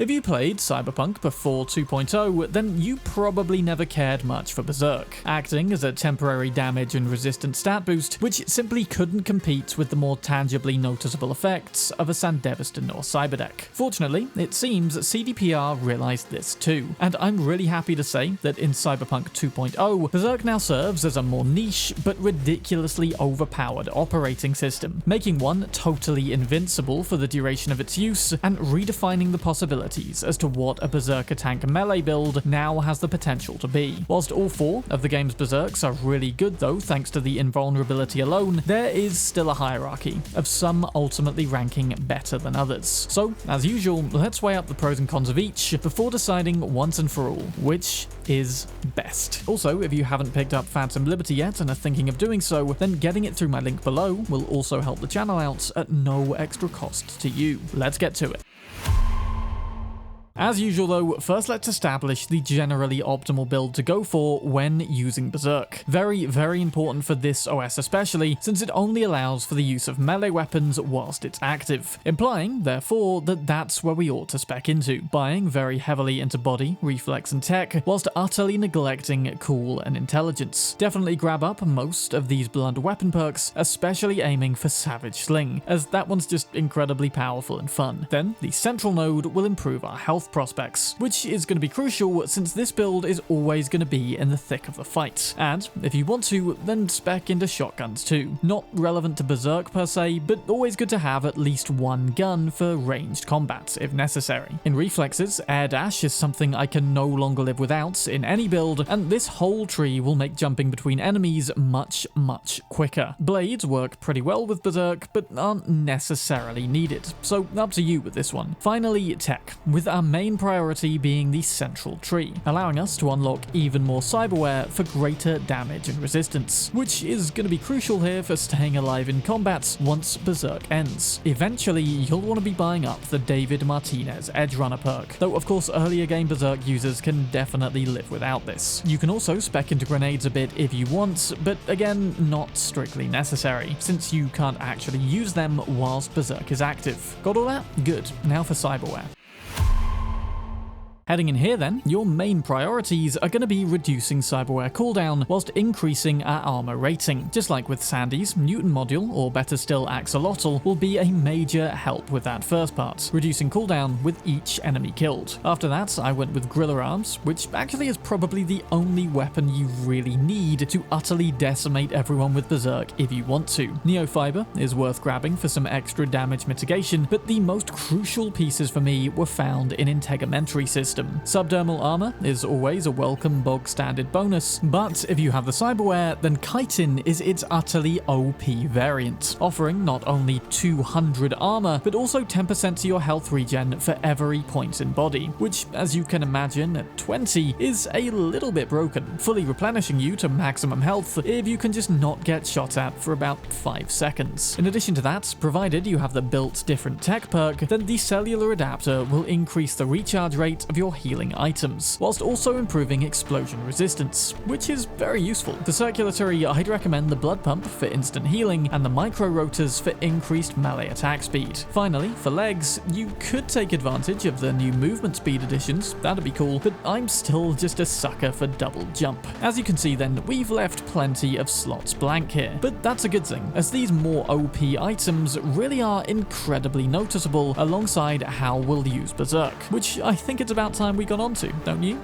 If you played Cyberpunk before 2.0, then you probably never cared much for Berserk, acting as a temporary damage and resistance stat boost, which simply couldn't compete with the more tangibly noticeable effects of a Sandevistan or Cyberdeck. Fortunately, it seems CDPR realized this too, and I'm really happy to say that in Cyberpunk 2.0, Berserk now serves as a more niche but ridiculously overpowered operating system, making one totally invincible for the duration of its use and redefining the possibilities as to what a Berserker tank melee build now has the potential to be. Whilst all 4 of the game's Berserks are really good though thanks to the invulnerability alone, there is still a hierarchy, of some ultimately ranking better than others. So, as usual, let's weigh up the pros and cons of each before deciding once and for all which is best. Also, if you haven't picked up Phantom Liberty yet and are thinking of doing so, then getting it through my link below will also help the channel out at no extra cost to you. Let's get to it. As usual though, first let's establish the generally optimal build to go for when using Berserk. Very, very important for this OS especially, since it only allows for the use of melee weapons whilst it's active, implying, therefore, that that's where we ought to spec into, buying very heavily into body, reflex and tech, whilst utterly neglecting cool and intelligence. Definitely grab up most of these blunt weapon perks, especially aiming for Savage Sling, as that one's just incredibly powerful and fun. Then, the central node will improve our health prospects, which is going to be crucial since this build is always going to be in the thick of the fight. And if you want to, then spec into shotguns too. Not relevant to Berserk per se, but always good to have at least one gun for ranged combat if necessary. In reflexes, air dash is something I can no longer live without in any build, and this whole tree will make jumping between enemies much quicker. Blades work pretty well with Berserk, but aren't necessarily needed, so up to you with this one. Finally, tech, with our main priority being the central tree, allowing us to unlock even more Cyberware for greater damage and resistance, which is going to be crucial here for staying alive in combat once Berserk ends. Eventually, you'll want to be buying up the David Martinez Edge Runner perk, though of course earlier game Berserk users can definitely live without this. You can also spec into grenades a bit if you want, but again, not strictly necessary, since you can't actually use them whilst Berserk is active. Got all that? Good. Now for Cyberware. Heading in here then, your main priorities are going to be reducing Cyberware cooldown whilst increasing our armor rating. Just like with Sandy's, Newton Module, or better still Axolotl, will be a major help with that first part, reducing cooldown with each enemy killed. After that, I went with Gorilla Arms, which actually is probably the only weapon you really need to utterly decimate everyone with Berserk if you want to. Neofiber is worth grabbing for some extra damage mitigation, but the most crucial pieces for me were found in Integumentary System. Subdermal armor is always a welcome bog standard bonus, but if you have the Cyberware, then Chitin is its utterly OP variant, offering not only 200 armor, but also 10% to your health regen for every point in body, which, as you can imagine, at 20 is a little bit broken, fully replenishing you to maximum health if you can just not get shot at for about 5 seconds. In addition to that, provided you have the built different tech perk, then the cellular adapter will increase the recharge rate of your healing items, whilst also improving explosion resistance, which is very useful. For circulatory, I'd recommend the blood pump for instant healing and the micro rotors for increased melee attack speed. Finally, for legs, you could take advantage of the new movement speed additions, that'd be cool, but I'm still just a sucker for double jump. As you can see then, we've left plenty of slots blank here, but that's a good thing, as these more OP items really are incredibly noticeable alongside how we'll use Berserk, which I think it's about time we got onto, don't you?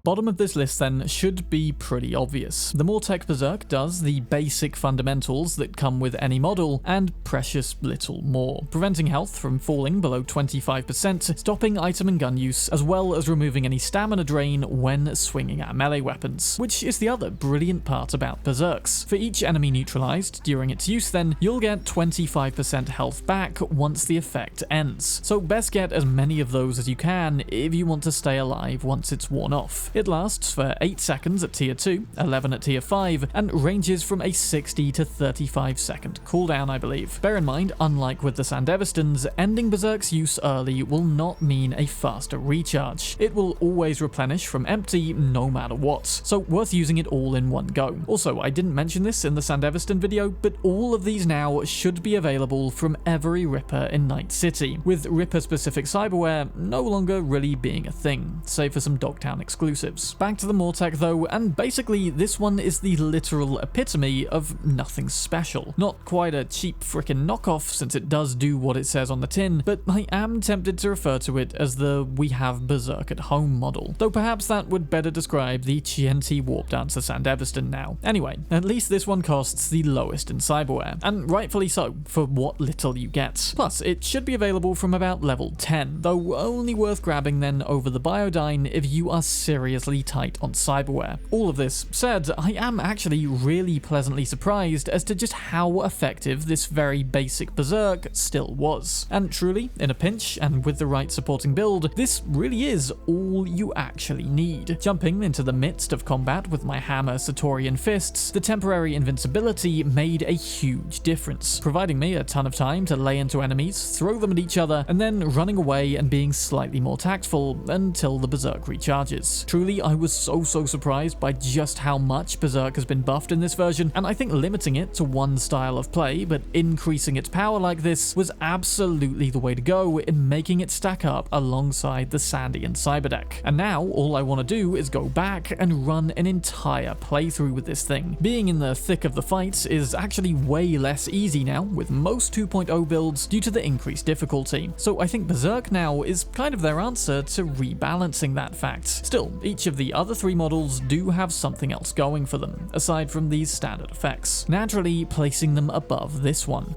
Bottom of this list then should be pretty obvious. The Militech Berserk does the basic fundamentals that come with any model, and precious little more, preventing health from falling below 25%, stopping item and gun use, as well as removing any stamina drain when swinging at melee weapons, which is the other brilliant part about Berserks. For each enemy neutralized during its use then, you'll get 25% health back once the effect ends, so best get as many of those as you can if you want to stay alive once it's worn off. 5. It lasts for 8 seconds at tier 2, 11 at tier 5, and ranges from a 60 to 35 second cooldown, I believe. Bear in mind, unlike with the Sandevistons, ending Berserk's use early will not mean a faster recharge. It will always replenish from empty no matter what, so worth using it all in one go. Also, I didn't mention this in the Sandeviston video, but all of these now should be available from every Ripper in Night City, with Ripper-specific cyberware no longer really being a thing, save for some Dogtown exclusives. Back to the Militech though, and basically this one is the literal epitome of nothing special. Not quite a cheap frickin' knockoff, since it does do what it says on the tin, but I am tempted to refer to it as the "we have Berserk at home" model, though perhaps that would better describe the TNT Warp Dancer Sandeviston now. Anyway, at least this one costs the lowest in cyberware, and rightfully so, for what little you get. Plus, it should be available from about level 10, though only worth grabbing then over the Biodyne if you are seriously tight on cyberware. All of this said, I am actually really pleasantly surprised as to just how effective this very basic Berserk still was. And truly, in a pinch, and with the right supporting build, this really is all you actually need. Jumping into the midst of combat with my hammer, Satorian fists, the temporary invincibility made a huge difference, providing me a ton of time to lay into enemies, throw them at each other, and then running away and being slightly more tactful until the Berserk recharges. Truly, I was so surprised by just how much Berserk has been buffed in this version, and I think limiting it to one style of play but increasing its power like this was absolutely the way to go in making it stack up alongside the Sandy and Cyberdeck. And now all I want to do is go back and run an entire playthrough with this thing. Being in the thick of the fights is actually way less easy now with most 2.0 builds due to the increased difficulty, so I think Berserk now is kind of their answer to rebalancing that fact. Still, each of the other 3 models do have something else going for them, aside from these standard effects, naturally placing them above this one.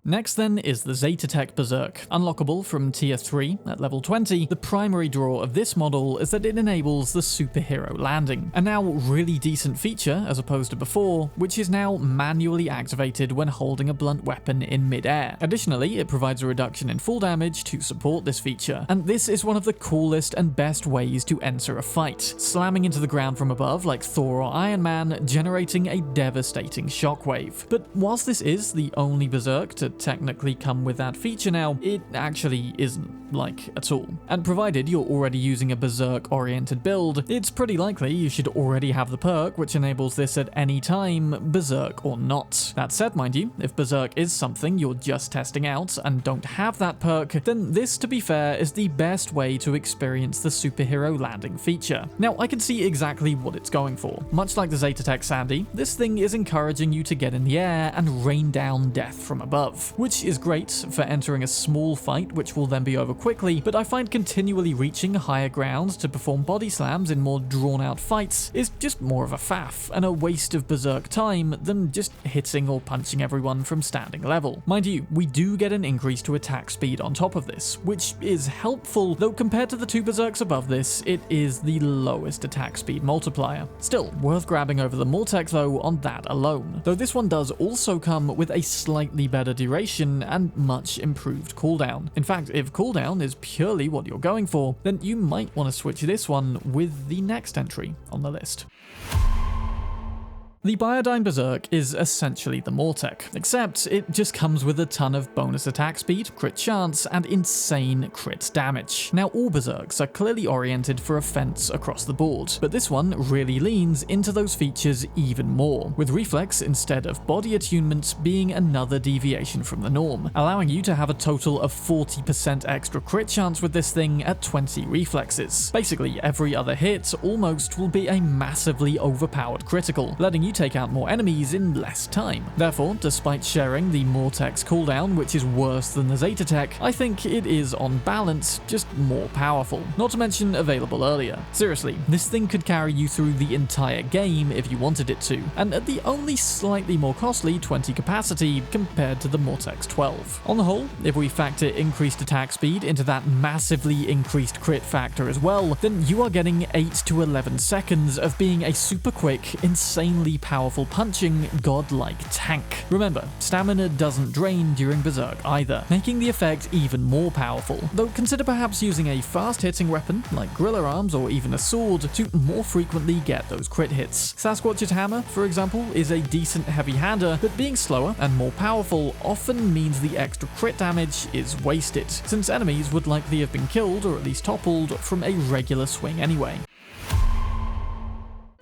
Next then is the Zetatech Berserk. Unlockable from tier 3 at level 20, the primary draw of this model is that it enables the superhero landing, a now really decent feature as opposed to before, which is now manually activated when holding a blunt weapon in mid-air. Additionally, it provides a reduction in full damage to support this feature, and this is one of the coolest and best ways to enter a fight, slamming into the ground from above like Thor or Iron Man, generating a devastating shockwave. But whilst this is the only Berserk to technically come with that feature now, it actually isn't, like, at all. And provided you're already using a Berserk-oriented build, it's pretty likely you should already have the perk which enables this at any time, Berserk or not. That said, mind you, if Berserk is something you're just testing out and don't have that perk, then this, to be fair, is the best way to experience the superhero landing feature. Now, I can see exactly what it's going for. Much like the Zetatech Sandy, this thing is encouraging you to get in the air and rain down death from above, which is great for entering a small fight which will then be over quickly, but I find continually reaching higher ground to perform body slams in more drawn-out fights is just more of a faff and a waste of Berserk time than just hitting or punching everyone from standing level. Mind you, we do get an increase to attack speed on top of this, which is helpful, though compared to the 2 Berserks above this, it is the lowest attack speed multiplier. Still, worth grabbing over the Militech though on that alone, though this one does also come with a slightly better duration and much improved cooldown. In fact, if cooldown is purely what you're going for, then you might want to switch this one with the next entry on the list. The Biodyne Berserk is essentially the Militech, except it just comes with a ton of bonus attack speed, crit chance, and insane crit damage. Now, all Berserks are clearly oriented for offense across the board, but this one really leans into those features even more, with reflex instead of body attunement being another deviation from the norm, allowing you to have a total of 40% extra crit chance with this thing at 20 reflexes. Basically, every other hit almost will be a massively overpowered critical, letting you take out more enemies in less time. Therefore, despite sharing the Militech's cooldown, which is worse than the Zetatech, I think it is on balance just more powerful, not to mention available earlier. Seriously, this thing could carry you through the entire game if you wanted it to, and at the only slightly more costly 20 capacity compared to the Militech's 12. On the whole, if we factor increased attack speed into that massively increased crit factor as well, then you are getting 8 to 11 seconds of being a super quick, insanely powerful punching, godlike tank. Remember, stamina doesn't drain during Berserk either, making the effect even more powerful, though consider perhaps using a fast-hitting weapon like Gorilla Arms or even a sword to more frequently get those crit hits. Sasquatch's hammer, for example, is a decent heavy-hander, but being slower and more powerful often means the extra crit damage is wasted, since enemies would likely have been killed or at least toppled from a regular swing anyway.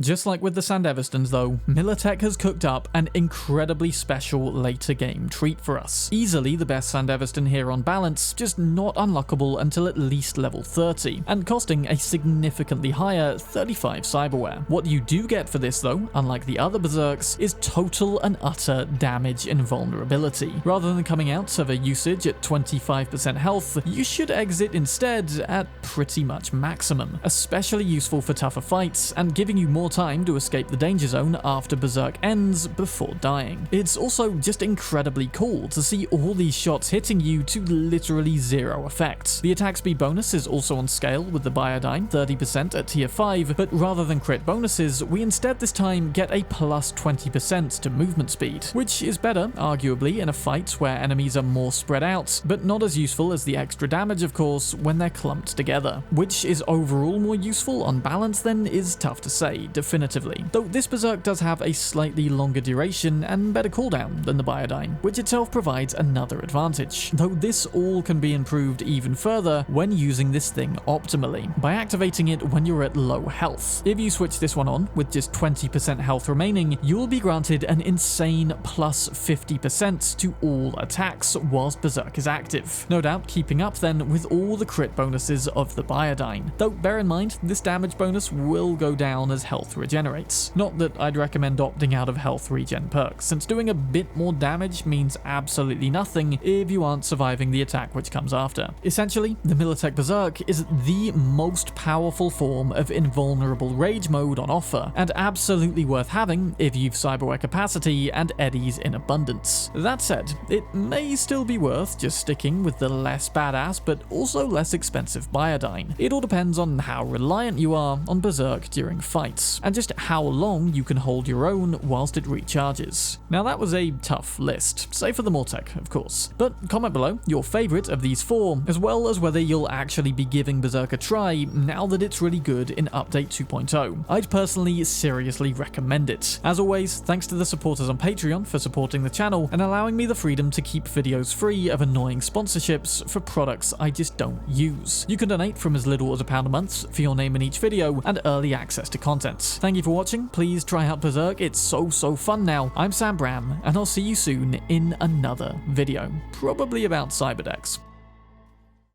Just like with the Sandeverstons though, Militech has cooked up an incredibly special later game treat for us. Easily the best Sandeverston here on balance, just not unlockable until at least level 30, and costing a significantly higher 35 Cyberware. What you do get for this though, unlike the other Berserks, is total and utter damage and vulnerability. Rather than coming out of a usage at 25% health, you should exit instead at pretty much maximum, especially useful for tougher fights and giving you more time to escape the danger zone after Berserk ends before dying. It's also just incredibly cool to see all these shots hitting you to literally zero effect. The attack speed bonus is also on scale with the Biodyne, 30% at tier 5, but rather than crit bonuses, we instead this time get a plus 20% to movement speed, which is better, arguably, in a fight where enemies are more spread out, but not as useful as the extra damage, of course, when they're clumped together. Which is overall more useful on balance then is tough to say, definitively, though this Berserk does have a slightly longer duration and better cooldown than the Biodyne, which itself provides another advantage, though this all can be improved even further when using this thing optimally, by activating it when you're at low health. If you switch this one on with just 20% health remaining, you'll be granted an insane plus 50% to all attacks whilst Berserk is active, no doubt keeping up then with all the crit bonuses of the Biodyne, though bear in mind this damage bonus will go down as health regenerates. Not that I'd recommend opting out of health regen perks, since doing a bit more damage means absolutely nothing if you aren't surviving the attack which comes after. Essentially, the Militech Berserk is the most powerful form of invulnerable rage mode on offer, and absolutely worth having if you've Cyberware capacity and eddies in abundance. That said, it may still be worth just sticking with the less badass but also less expensive Biodyne. It all depends on how reliant you are on Berserk during fights, and just how long you can hold your own whilst it recharges. Now that was a tough list, save for the Militech, of course, but comment below your favourite of these four, as well as whether you'll actually be giving Berserk a try now that it's really good in Update 2.0. I'd personally seriously recommend it. As always, thanks to the supporters on Patreon for supporting the channel and allowing me the freedom to keep videos free of annoying sponsorships for products I just don't use. You can donate from as little as £1 a month for your name in each video and early access to content. Thank you for watching, please try out Berserk, it's so fun now. I'm Bram, and I'll see you soon in another video, probably about Cyberdex.